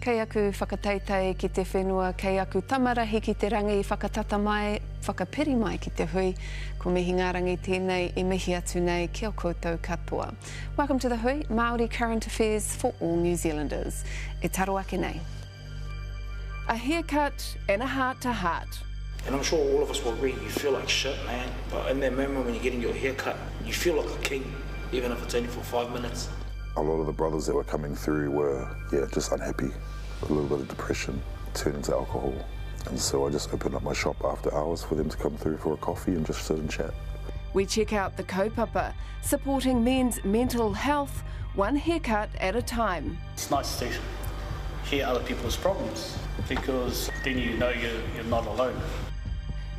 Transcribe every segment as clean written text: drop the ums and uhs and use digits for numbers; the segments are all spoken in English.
Kei aku whakateitei ki te whenua, kei aku tamarahi ki te rangi, whakatata mai, whakapiri mai ki te hui. Ko mihi ngā rangi tēnei, e mihi atu nei, kia koutou katoa. Welcome to the Hui, Māori current affairs for all New Zealanders. E taro ake nei. A haircut and a heart-to-heart. And I'm sure all of us will agree, you feel like shit, man. But in that moment when you're getting your hair cut, you feel like a king, even if it's only for 5 minutes. A lot of the brothers that were coming through were, just unhappy. A little bit of depression turned into alcohol. And so I just opened up my shop after hours for them to come through for a coffee and just sit and chat. We check out the kaupapa, supporting men's mental health, one haircut at a time. It's nice to hear other people's problems because then you know you're not alone.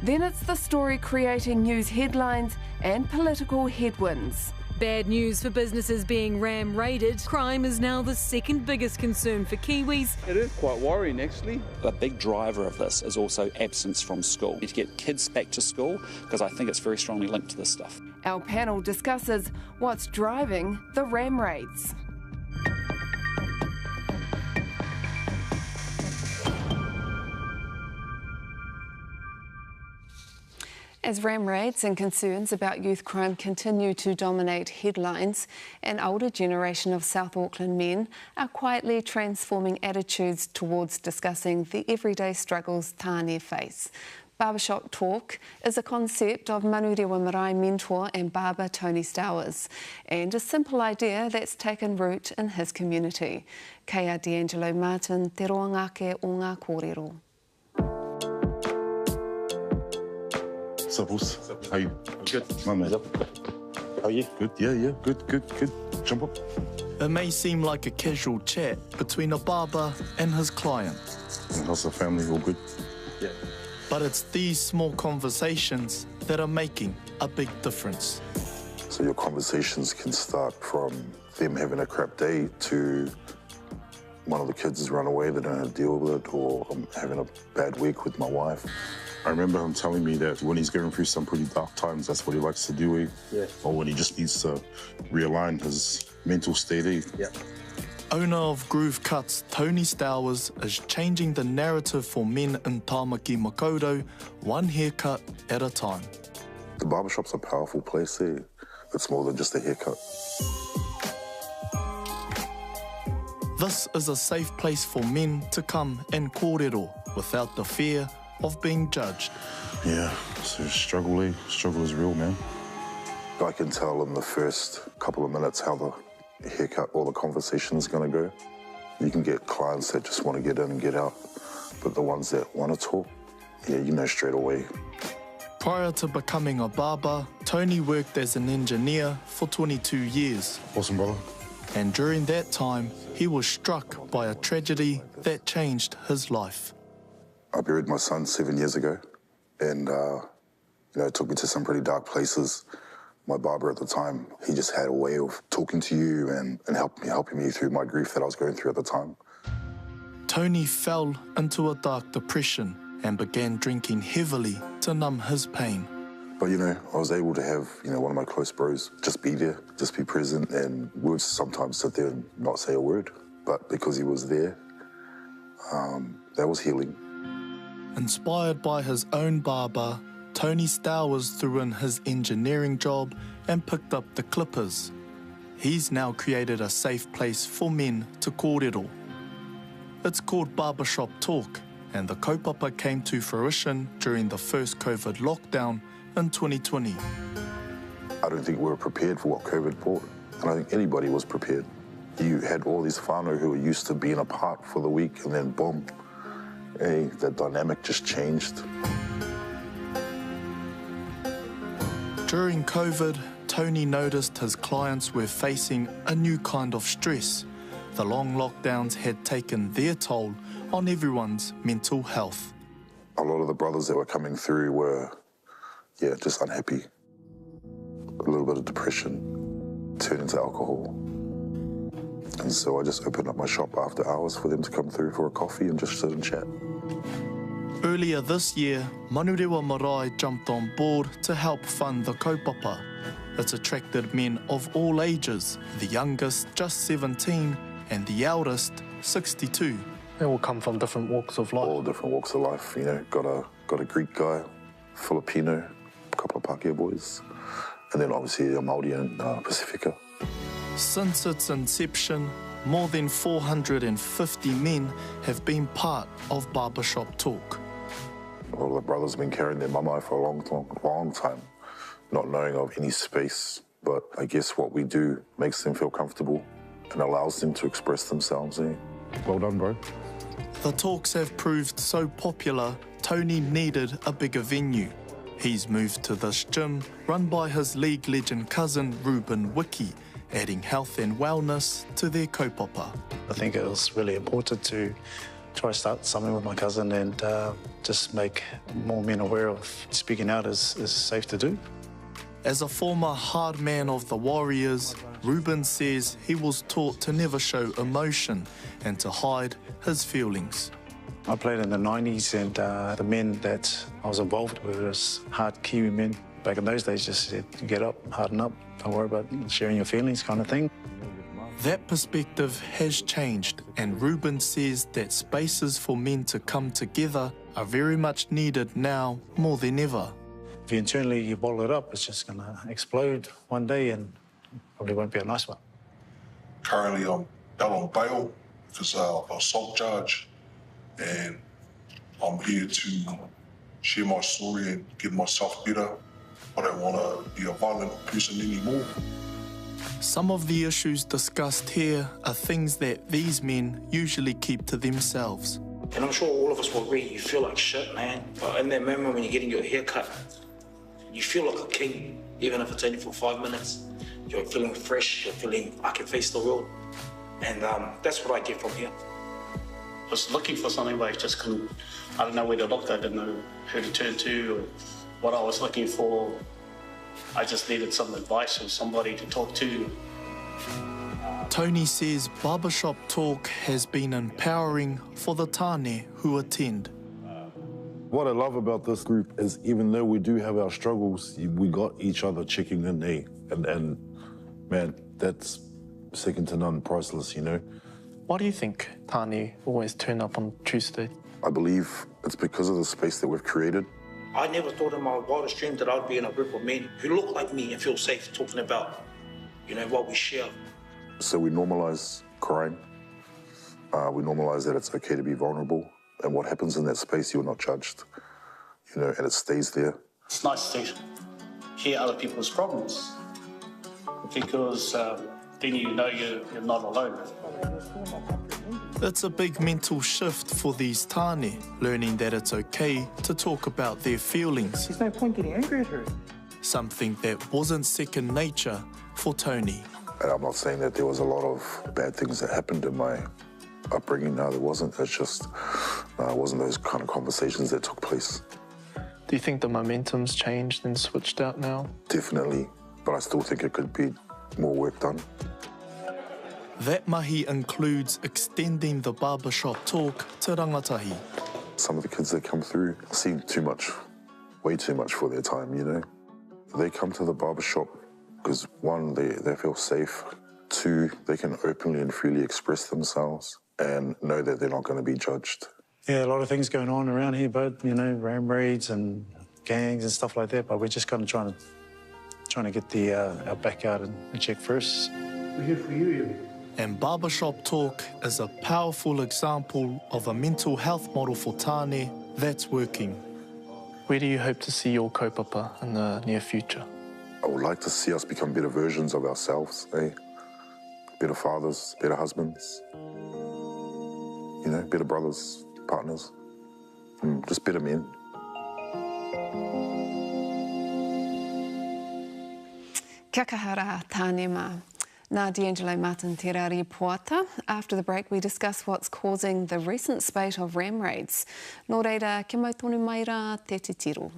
Then it's the story creating news headlines and political headwinds. Bad news for businesses being ram-raided. Crime is now the second biggest concern for Kiwis. It is quite worrying, actually. A big driver of this is also absence from school. To get kids back to school, because I think it's very strongly linked to this stuff. Our panel discusses what's driving the ram raids. As ram raids and concerns about youth crime continue to dominate headlines, an older generation of South Auckland men are quietly transforming attitudes towards discussing the everyday struggles tāne face. Barbershop Talk is a concept of Manurewa Marae mentor and barber Tony Stowers, and a simple idea that's taken root in his community. Kei a D'Angelo Martin, te roa ngāke o ngā kōrero. What's up, boss? How are you? I'm good. My man. How are you? Good, yeah, good. Jump up. It may seem like a casual chat between a barber and his client. And how's the family? All good? Yeah. But it's these small conversations that are making a big difference. So your conversations can start from them having a crap day to one of the kids has run away, they don't know how to deal with it, or I'm having a bad week with my wife. I remember him telling me that when he's going through some pretty dark times, that's what he likes to do, or when he just needs to realign his mental state. Owner of Groove Cuts, Tony Stowers, is changing the narrative for men in Tāmaki Makaurau, one haircut at a time. The barbershop's a powerful place there. It's more than just a haircut. This is a safe place for men to come and kōrero without the fear of being judged. Yeah, so struggle is real, man. I can tell in the first couple of minutes how the haircut or the conversation's gonna go. You can get clients that just want to get in and get out, but the ones that want to talk, you know straight away. Prior to becoming a barber, Tony worked as an engineer for 22 years. Awesome, brother. And during that time, he was struck by a tragedy that changed his life. I buried my son 7 years ago, and it took me to some pretty dark places. My barber at the time, he just had a way of talking to you and helping me through my grief that I was going through at the time. Tony fell into a dark depression and began drinking heavily to numb his pain. But I was able to have one of my close bros just be there, just be present, and we would sometimes sit there and not say a word. But because he was there, that was healing. Inspired by his own barber, Tony Stowers threw in his engineering job and picked up the clippers. He's now created a safe place for men to kōrero. It's called Barbershop Talk, and the kaupapa came to fruition during the first COVID lockdown in 2020. I don't think we were prepared for what COVID brought, and I think anybody was prepared. You had all these whānau who were used to being apart for the week, and then boom, that dynamic just changed. During COVID, Tony noticed his clients were facing a new kind of stress. The long lockdowns had taken their toll on everyone's mental health. A lot of the brothers that were coming through were, just unhappy. A little bit of depression turned into alcohol. And so I just opened up my shop after hours for them to come through for a coffee and just sit and chat. Earlier this year, Manurewa Marae jumped on board to help fund the kaupapa. It's attracted men of all ages, the youngest just 17 and the eldest 62. They all come from different walks of life. All different walks of life, you know. Got a Greek guy, Filipino, a couple of Pākehā boys, and then obviously a Māori and Pacifica. Since its inception, more than 450 men have been part of Barbershop Talk. A lot of the brothers have been carrying their mamae for a long time, not knowing of any space, but I guess what we do makes them feel comfortable and allows them to express themselves. Eh? Well done, bro. The talks have proved so popular, Tony needed a bigger venue. He's moved to this gym, run by his league legend cousin Ruben Wiki, adding health and wellness to their kaupapa. I think it was really important to try to start something with my cousin and just make more men aware of speaking out is safe to do. As a former hard man of the Warriors, Ruben says he was taught to never show emotion and to hide his feelings. I played in the 90s and the men that I was involved with was hard Kiwi men. Back in those days, just said, get up, harden up, don't worry about sharing your feelings kind of thing. That perspective has changed, and Ruben says that spaces for men to come together are very much needed now more than ever. If you internally you bottle it up, it's just going to explode one day and probably won't be a nice one. Currently, I'm out on bail because of assault charge, and I'm here to share my story and get myself better. I don't want to be a violent person anymore. Some of the issues discussed here are things that these men usually keep to themselves. And I'm sure all of us will agree, you feel like shit, man. But in that moment when you're getting your hair cut, you feel like a king, even if it's only for 5 minutes. You're feeling fresh, you're feeling, I can face the world. And that's what I get from here. I was looking for something, but I just couldn't, I didn't know where to look, I didn't know who to turn to, or what I was looking for. I just needed some advice or somebody to talk to. Tony says Barbershop Talk has been empowering for the tāne who attend. What I love about this group is even though we do have our struggles, we got each other checking in, eh? And man, that's second to none, priceless, you know? Why do you think tāne always turn up on Tuesday? I believe it's because of the space that we've created. I never thought in my wildest dream that I'd be in a group of men who look like me and feel safe talking about, you know, what we share. So we normalise crying. We normalise that it's okay to be vulnerable. And what happens in that space, you're not judged, you know, and it stays there. It's nice to hear other people's problems because then you know you're not alone. It's a big mental shift for these tāne, learning that it's okay to talk about their feelings. There's no point getting angry at her. Something that wasn't second nature for Tony. And I'm not saying that there was a lot of bad things that happened in my upbringing. No, there wasn't. It's just, it wasn't those kind of conversations that took place. Do you think the momentum's changed and switched out now? Definitely, but I still think it could be more work done. That mahi includes extending the Barbershop Talk to rangatahi. Some of the kids that come through seem too much, way too much for their time, you know. They come to the barbershop because, one, they feel safe. Two, they can openly and freely express themselves and know that they're not going to be judged. Yeah, a lot of things going on around here, bud. You know, ram raids and gangs and stuff like that. But we're just kind of trying to get our back out and check first. We're here for you, Ian. And Barbershop Talk is a powerful example of a mental health model for tāne that's working. Where do you hope to see your kaupapa in the near future? I would like to see us become better versions of ourselves, eh? Better fathers, better husbands, you know, better brothers, partners, just better men. Kia kahara tāne mā. Nā D'Angelo Martin te rari poata. After the break, we discuss what's causing the recent spate of ram raids. Nō reira, kia mau tonu mai rā te titiro.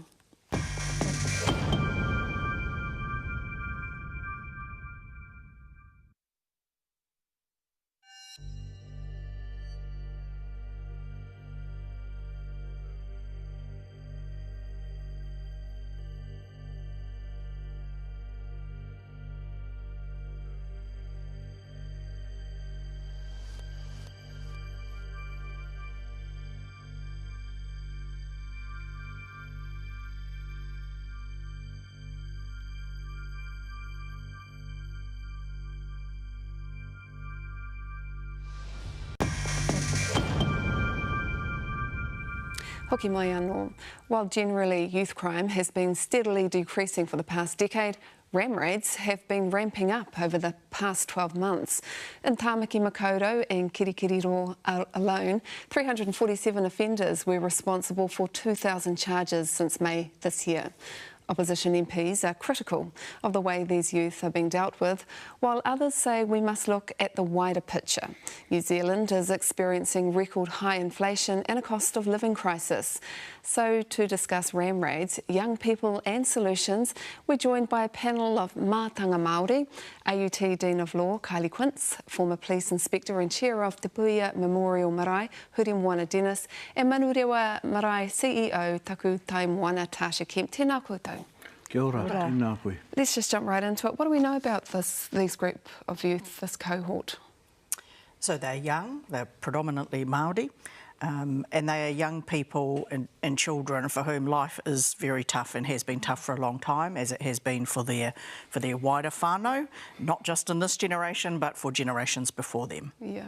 Hoki mai anō. While generally youth crime has been steadily decreasing for the past decade, ram raids have been ramping up over the past 12 months. In Tāmaki Makaurau and Kirikiriro alone, 347 offenders were responsible for 2,000 charges since May this year. Opposition MPs are critical of the way these youth are being dealt with, while others say we must look at the wider picture. New Zealand is experiencing record high inflation and a cost of living crisis. So to discuss ram raids, young people and solutions, we're joined by a panel of mātanga Māori, AUT Dean of Law Kylie Quince, former Police Inspector and Chair of Te Puia Memorial Marae, Huri Moana Dennis, and Manurewa Marae CEO Taku Tai Moana Tasha Kemp. Tēnā koutou. Kia ora, tēnā koe. Let's just jump right into it. What do we know about these group of youth, this cohort? So they're young, they're predominantly Māori, and they are young people and children for whom life is very tough and has been tough for a long time, as it has been for their wider whānau, not just in this generation, but for generations before them. Yeah.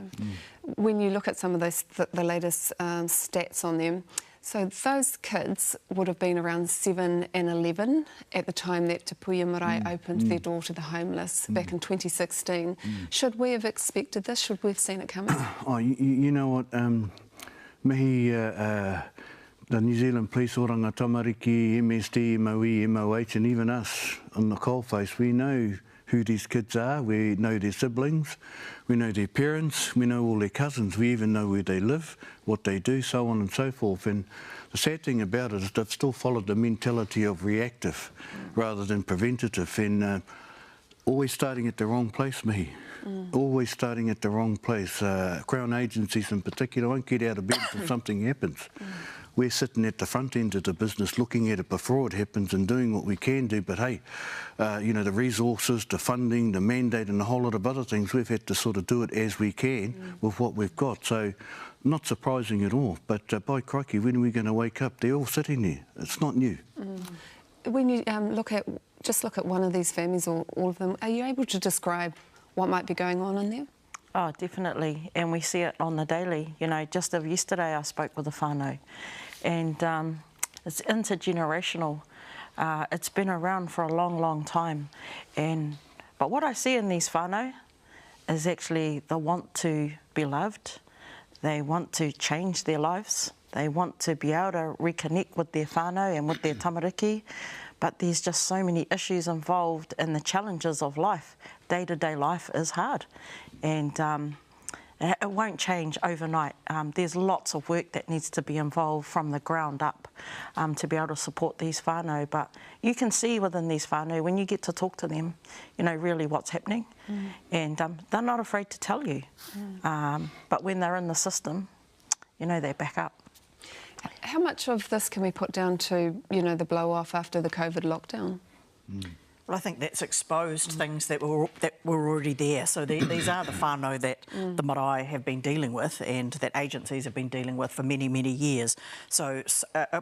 When you look at some of those, the latest stats on them, so those kids would have been around 7 and 11 at the time that Te Puia Marae opened their door to the homeless back in 2016. Should we have expected this? Should we have seen it coming? Oh, you know what, mihi the New Zealand Police Oranga Tamariki, MSD, MOE, MOH, and even us on the coalface, we know who these kids are, we know their siblings, we know their parents, we know all their cousins, we even know where they live, what they do, so on and so forth. And the sad thing about it is they've still followed the mentality of reactive rather than preventative, and always starting at the wrong place, mihi. Always starting at the wrong place. Crown agencies in particular won't get out of bed until something happens. We're sitting at the front end of the business looking at it before it happens and doing what we can do, but hey, you know, the resources, the funding, the mandate and a whole lot of other things, we've had to sort of do it as we can with what we've got. So not surprising at all, but by crikey, when are we going to wake up? They're all sitting there. It's not new. When you look at one of these families or all of them, are you able to describe what might be going on in there? Oh, definitely, and we see it on the daily. You know, just of yesterday I spoke with a whānau, and it's intergenerational. It's been around for a long, long time, but what I see in these whānau is actually they want to be loved, they want to change their lives, they want to be able to reconnect with their whānau and with their tamariki, but there's just so many issues involved in the challenges of life. Day-to-day life is hard, and it won't change overnight. There's lots of work that needs to be involved from the ground up to be able to support these whānau, but you can see within these whānau, when you get to talk to them, you know really what's happening, and they're not afraid to tell you, but when they're in the system, you know, they back up. How much of this can we put down to, you know, the blow-off after the COVID lockdown? Well, I think that's exposed things that were already there. So these are the whānau that the marae have been dealing with and that agencies have been dealing with for many, many years. So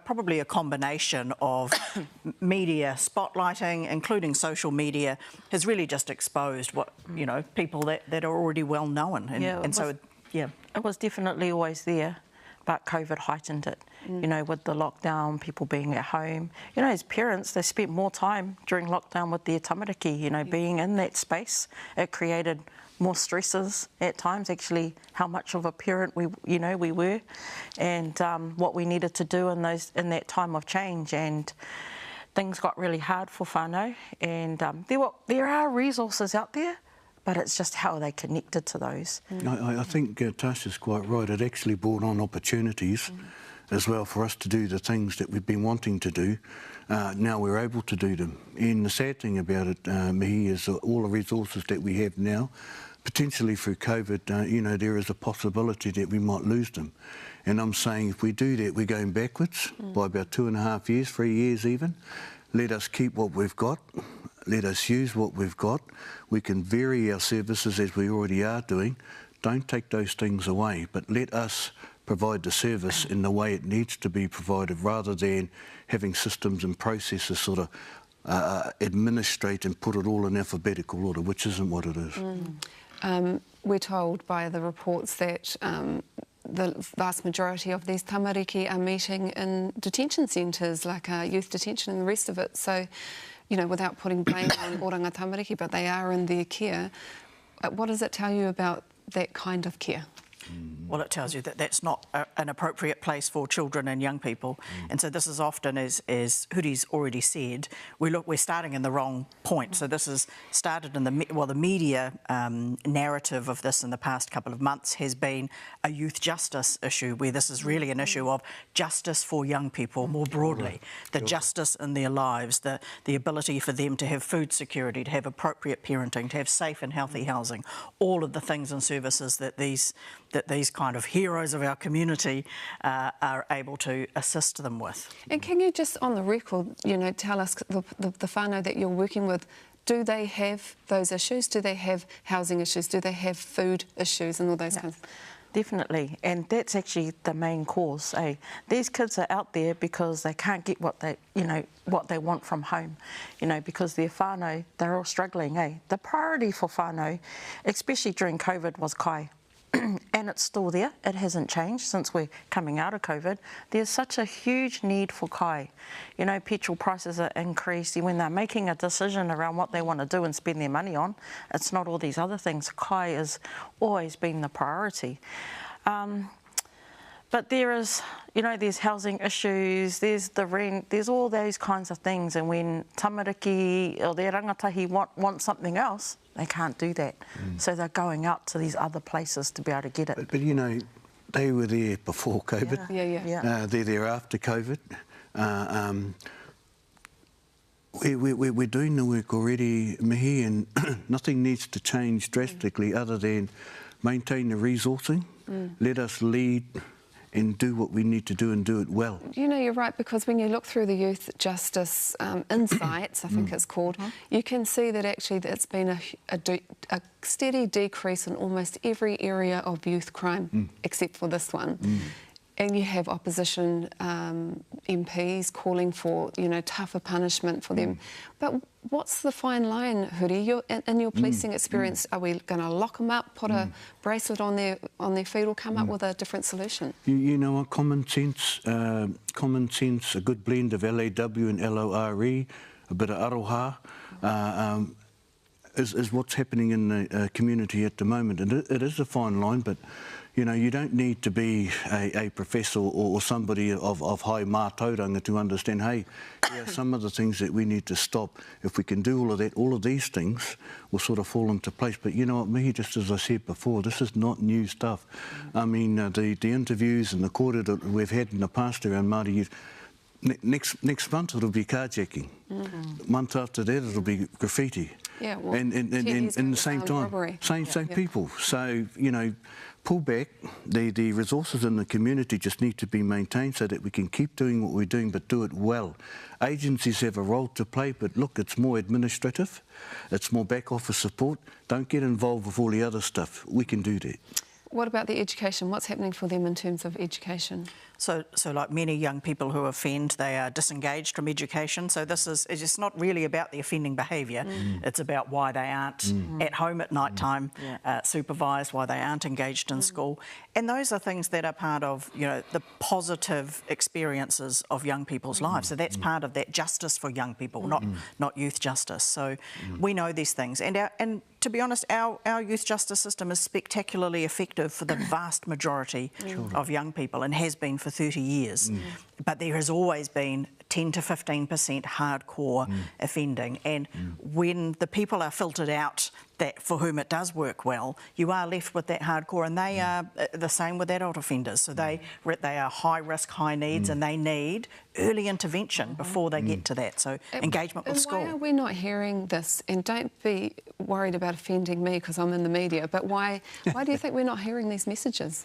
probably a combination of media spotlighting, including social media, has really just exposed what, you know, people that are already well known. It was definitely always there, but COVID heightened it. You know, with the lockdown, people being at home. You know, as parents, they spent more time during lockdown with their tamariki, you know, being in that space. It created more stresses at times, actually, how much of a parent we were, and what we needed to do in that time of change. And things got really hard for whānau, and there are resources out there, but it's just how they connected to those. I think Tasha's quite right. It actually brought on opportunities as well for us to do the things that we've been wanting to do. Now we're able to do them. And the sad thing about it, mihi, is all the resources that we have now, potentially through COVID, you know, there is a possibility that we might lose them. And I'm saying if we do that, we're going backwards by about 2.5 years, 3 years even. Let us keep what we've got. Let us use what we've got. We can vary our services as we already are doing. Don't take those things away, but let us provide the service in the way it needs to be provided, rather than having systems and processes sort of administrate and put it all in alphabetical order, which isn't what it is. We're told by the reports that the vast majority of these tamariki are meeting in detention centres, like youth detention and the rest of it. So, you know, without putting blame on oranga tamariki, but they are in their care. What does it tell you about that kind of care? Well, it tells you that that's not an appropriate place for children and young people. And so this is often, as Huri's already said, we're starting in the wrong point. So this has started in the media narrative of this in the past couple of months has been a youth justice issue, where this is really an issue of justice for young people more broadly, the justice in their lives, the ability for them to have food security, to have appropriate parenting, to have safe and healthy housing, all of the things and services that these kind of heroes of our community are able to assist them with. And can you just, on the record, you know, tell us the whānau that you're working with, do they have those issues? Do they have housing issues? Do they have food issues and all those kinds of things? Definitely, and that's actually the main cause. These kids are out there because they can't get what they want from home, because their whānau, they're all struggling. The priority for whānau, especially during COVID, was kai. And it's still there. It hasn't changed since we're coming out of COVID. There's such a huge need for kai. Petrol prices are increased. When they're making a decision around what they want to do and spend their money on, it's not all these other things. Kai has always been the priority. But there is, there's housing issues, there's the rent, there's all those kinds of things. And when tamariki or their rangatahi want something else, they can't do that. So they're going out to these other places to be able to get it. But they were there before COVID. Yeah. They're there after COVID. We're doing the work already, Mihi, and nothing needs to change drastically other than maintain the resourcing, let us lead and do what we need to do and do it well. You're right, because when you look through the Youth Justice Insights, I think it's called, you can see that actually it's been a steady decrease in almost every area of youth crime, except for this one. And you have opposition MPs calling for, tougher punishment for them. But what's the fine line, Huri? In your policing experience, are we going to lock them up, put a bracelet on their feet, or come up with a different solution? You know what? Common sense, a good blend of LAW and LORE, a bit of aroha, is what's happening in the community at the moment. And it is a fine line, but you don't need to be a professor or somebody of high mātauranga to understand, hey, there are some of the things that we need to stop. If we can do all of that, all of these things will sort of fall into place. But you know what, Mihi, just as I said before, this is not new stuff. I mean, the interviews and the kore that we've had in the past around Māori youth, next month it'll be carjacking. Month after that it'll be graffiti. Yeah, well, and in the same time, robbery. same people. So, pull back. The resources in the community just need to be maintained so that we can keep doing what we're doing, but do it well. Agencies have a role to play, but look, it's more administrative, it's more back office support. Don't get involved with all the other stuff. We can do that. What about the education? What's happening for them in terms of education? So like many young people who offend, they are disengaged from education. So it's just not really about the offending behaviour. It's about why they aren't at home at night time, supervised, why they aren't engaged in school. And those are things that are part of, the positive experiences of young people's lives. So that's part of that justice for young people, not youth justice. So we know these things. And to be honest, our youth justice system is spectacularly effective for the vast majority of young people and has been for 30 years. But there has always been 10 to 15% hardcore offending. And when the people are filtered out that for whom it does work well, you are left with that hardcore, and they are the same with adult offenders. So they are high risk, high needs, and they need early intervention before they get to that. So engagement with school. Why are we not hearing this? And don't be worried about offending me because I'm in the media, but why do you think we're not hearing these messages?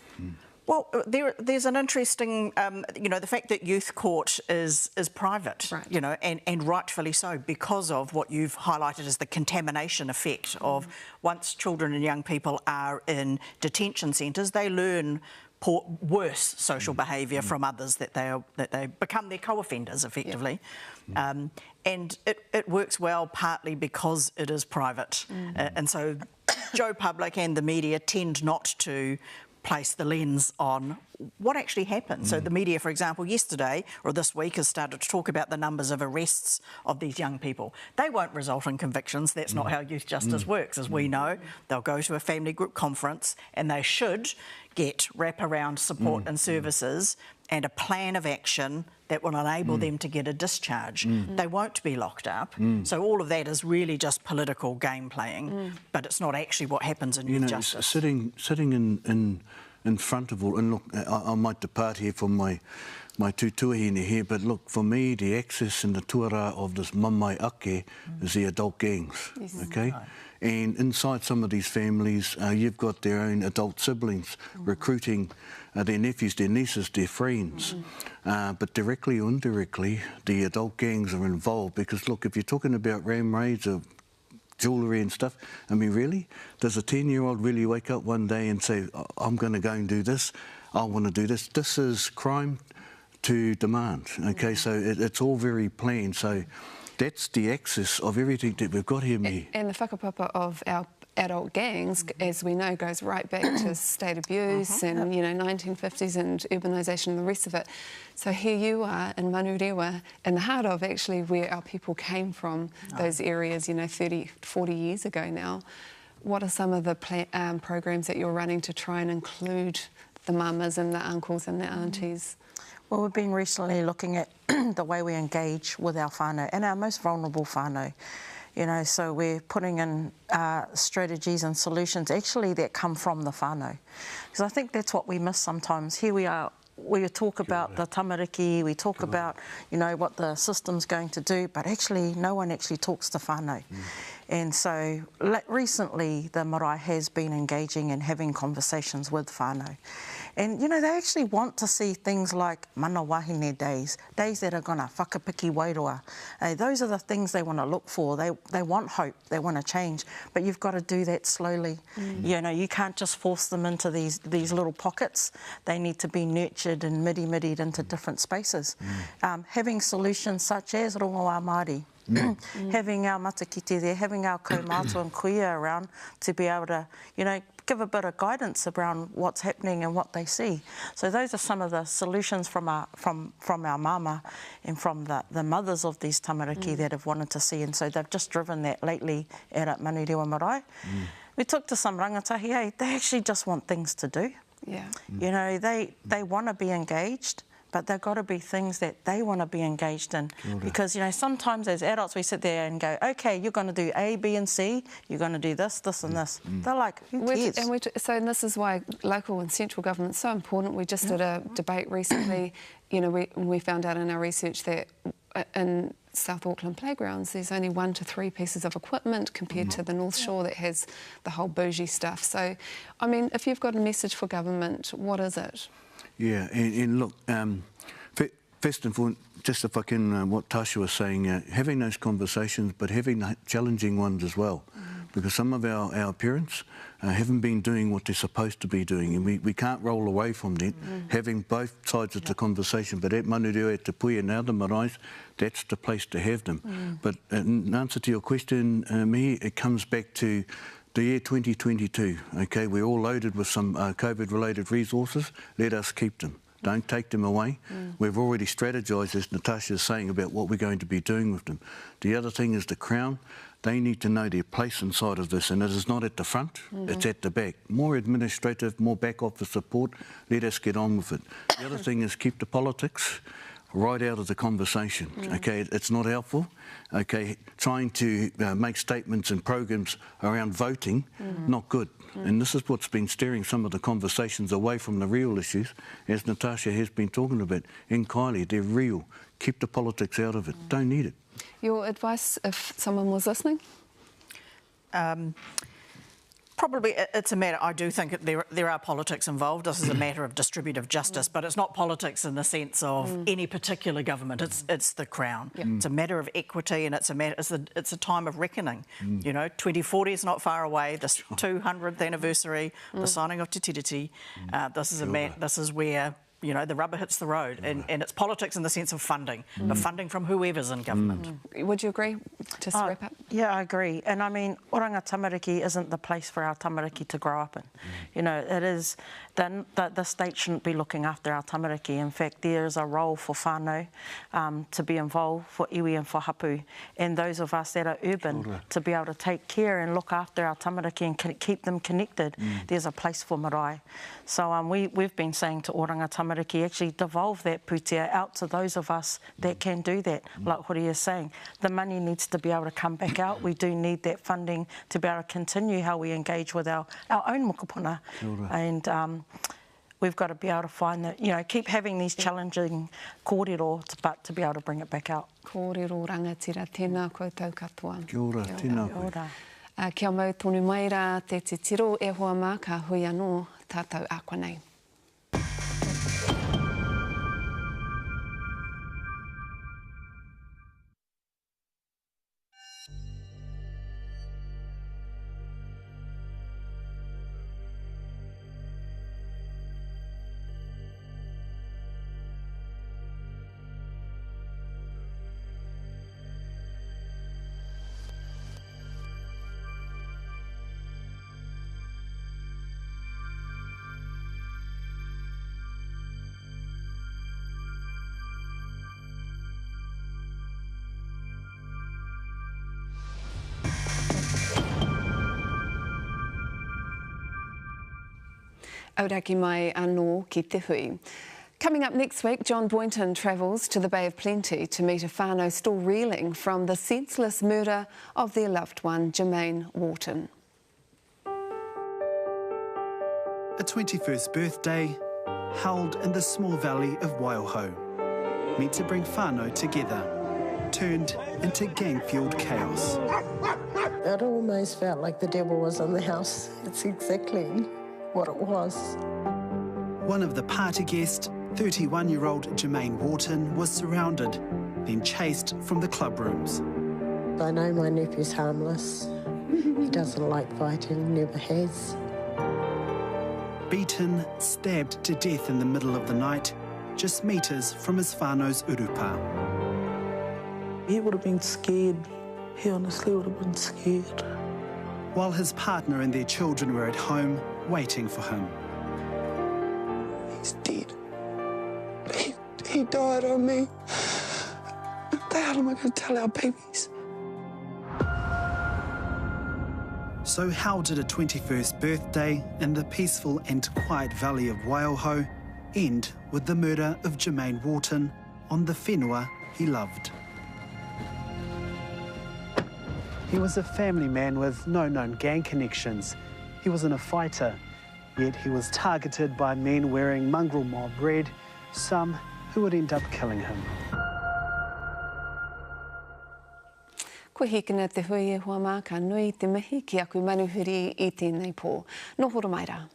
Well, there's an interesting, the fact that youth court is private, right. And rightfully so, because of what you've highlighted as the contamination effect of once children and young people are in detention centres, they learn worse social behaviour from others that they become their co-offenders effectively. And it works well partly because it is private. And so Joe Public and the media tend not to place the lens on what actually happened. So the media, for example, yesterday or this week has started to talk about the numbers of arrests of these young people. They won't result in convictions. That's not how youth justice works. As we know, they'll go to a family group conference and they should get wraparound support and services and a plan of action that will enable them to get a discharge. They won't be locked up. So all of that is really just political game playing, but it's not actually what happens in youth justice. Sitting in front of all, and look, I might depart here from my tutuahine here, but look, for me, the access and the tuara of this mamai ake is the adult gangs, okay? And inside some of these families, you've got their own adult siblings recruiting their nephews, their nieces, their friends. But directly or indirectly, the adult gangs are involved because, look, if you're talking about ram raids of jewellery and stuff, I mean, really? Does a 10-year-old really wake up one day and say, I'm going to go and do this, I want to do this? This is crime to demand, okay? So it's all very planned. So that's the axis of everything that we've got here, me. And the whakapapa of our adult gangs, as we know, goes right back to state abuse and, you know, 1950s and urbanisation and the rest of it. So here you are in Manurewa, in the heart of actually where our people came from, those areas, you know, 30, 40 years ago now. What are some of the programs that you're running to try and include the mamas and the uncles and the aunties? Well, we've been recently looking at the way we engage with our whānau and our most vulnerable whānau. You know, so we're putting in strategies and solutions actually that come from the whānau. Because I think that's what we miss sometimes. Here we are, we talk about the tamariki, we talk about, you know, what the system's going to do, but actually no one actually talks to whānau. And so recently the marae has been engaging and having conversations with whānau. And, you know, they actually want to see things like mana wahine days that are going to whakapiki wairoa. Those are the things they want to look for. They want hope, they want to change, but you've got to do that slowly. You know, you can't just force them into these little pockets. They need to be nurtured and midi-midied into different spaces. Having solutions such as rongoā Māori, having our matakite there, having our kaumātua and kuia around to be able to, you know, give a bit of guidance around what's happening and what they see. So those are some of the solutions from our mama and from the mothers of these tamariki that have wanted to see. And so they've just driven that lately at Manurewa Marae. We talked to some rangatahi, they actually just want things to do. You know, they want to be engaged, but they've got to be things that they want to be engaged in. Because, you know, sometimes as adults we sit there and go, OK, you're going to do A, B and C, you're going to do this, this and this. They're like, who cares? And this is why local and central government's so important. We just did a debate recently, you know, we found out in our research that in South Auckland playgrounds there's only 1 to 3 pieces of equipment compared to the North Shore that has the whole bougie stuff. So, I mean, if you've got a message for government, what is it? Yeah, and look, first and foremost, just if I can, what Tasha was saying, having those conversations, but having the challenging ones as well. Because some of our parents haven't been doing what they're supposed to be doing, and we can't roll away from that, having both sides of the conversation. But at Manurewa, at Te Pui and other marae, that's the place to have them. But in answer to your question, me, it comes back to the year 2022, okay? We're all loaded with some COVID-related resources. Let us keep them. Don't take them away. We've already strategised, as Natasha is saying, about what we're going to be doing with them. The other thing is the Crown. They need to know their place inside of this, and it is not at the front, it's at the back. More administrative, more back office support. Let us get on with it. The other thing is keep the politics right out of the conversation, okay? It's not helpful, okay? Trying to make statements and programs around voting, not good. And this is what's been steering some of the conversations away from the real issues, as Natasha has been talking about. In Kylie, they're real. Keep the politics out of it. Don't need it. Your advice if someone was listening? Probably it's a matter, I do think there are politics involved. This is a matter of distributive justice, but it's not politics in the sense of any particular government. It's the Crown. It's a matter of equity, and it's a time of reckoning. You know, 2040 is not far away. This 200th anniversary, the signing of Te Tiriti. This is where, you know, the rubber hits the road, and it's politics in the sense of funding, but funding from whoever's in government. Would you agree? Just to wrap up. Yeah, I agree. And I mean, oranga tamariki isn't the place for our tamariki to grow up in. You know, it is, the state shouldn't be looking after our tamariki. In fact, there is a role for whānau to be involved, for iwi and for hapu, and those of us that are urban to be able to take care and look after our tamariki and keep them connected. There's a place for marae. So we've been saying to oranga tamariki, actually devolve that putia out to those of us that can do that. Like Hori is saying, the money needs to be able to come back out. We do need that funding to be able to continue how we engage with our own mokopuna. And we've got to be able to find that, you know, keep having these challenging kōrero, but to be able to bring it back out. Kōrero rangatira, tēnā koutou katoa. Kia ora, tēnā koe. Kia mau tonu mai rā te te tiro e hoa mā ka hui anō tātou ākua nei. Auraki mai anō ki te hui. Coming up next week, John Boynton travels to the Bay of Plenty to meet a whānau still reeling from the senseless murder of their loved one, Jermaine Wharton. A 21st birthday held in the small valley of Waiho, meant to bring whānau together, turned into gang-fuelled chaos. It almost felt like the devil was in the house. It's exactly what it was. One of the party guests, 31-year-old Jermaine Wharton, was surrounded, then chased from the club rooms. I know my nephew's harmless. He doesn't like fighting, never has. Beaten, stabbed to death in the middle of the night, just metres from his whānau's urupa. He would have been scared. He honestly would have been scared. While his partner and their children were at home, waiting for him. He's dead. He died on me. What the hell am I going to tell our babies? So how did a 21st birthday in the peaceful and quiet valley of Waiho end with the murder of Jermaine Wharton on the whenua he loved? He was a family man with no known gang connections. He wasn't a fighter, yet he was targeted by men wearing mongrel mob red, some who would end up killing him. Ko hikina te hui e hoa mā ka nui te mihi ki aku manuhiri I tēnei pō. Nohoro mai rā.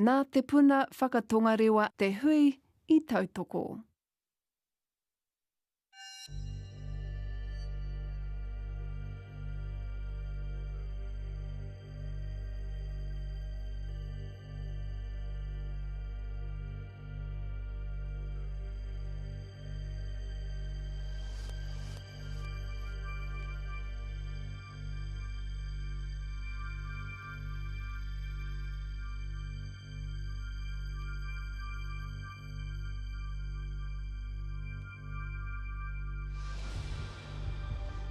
Nā te puna whakatongarewa te hui I tautoko.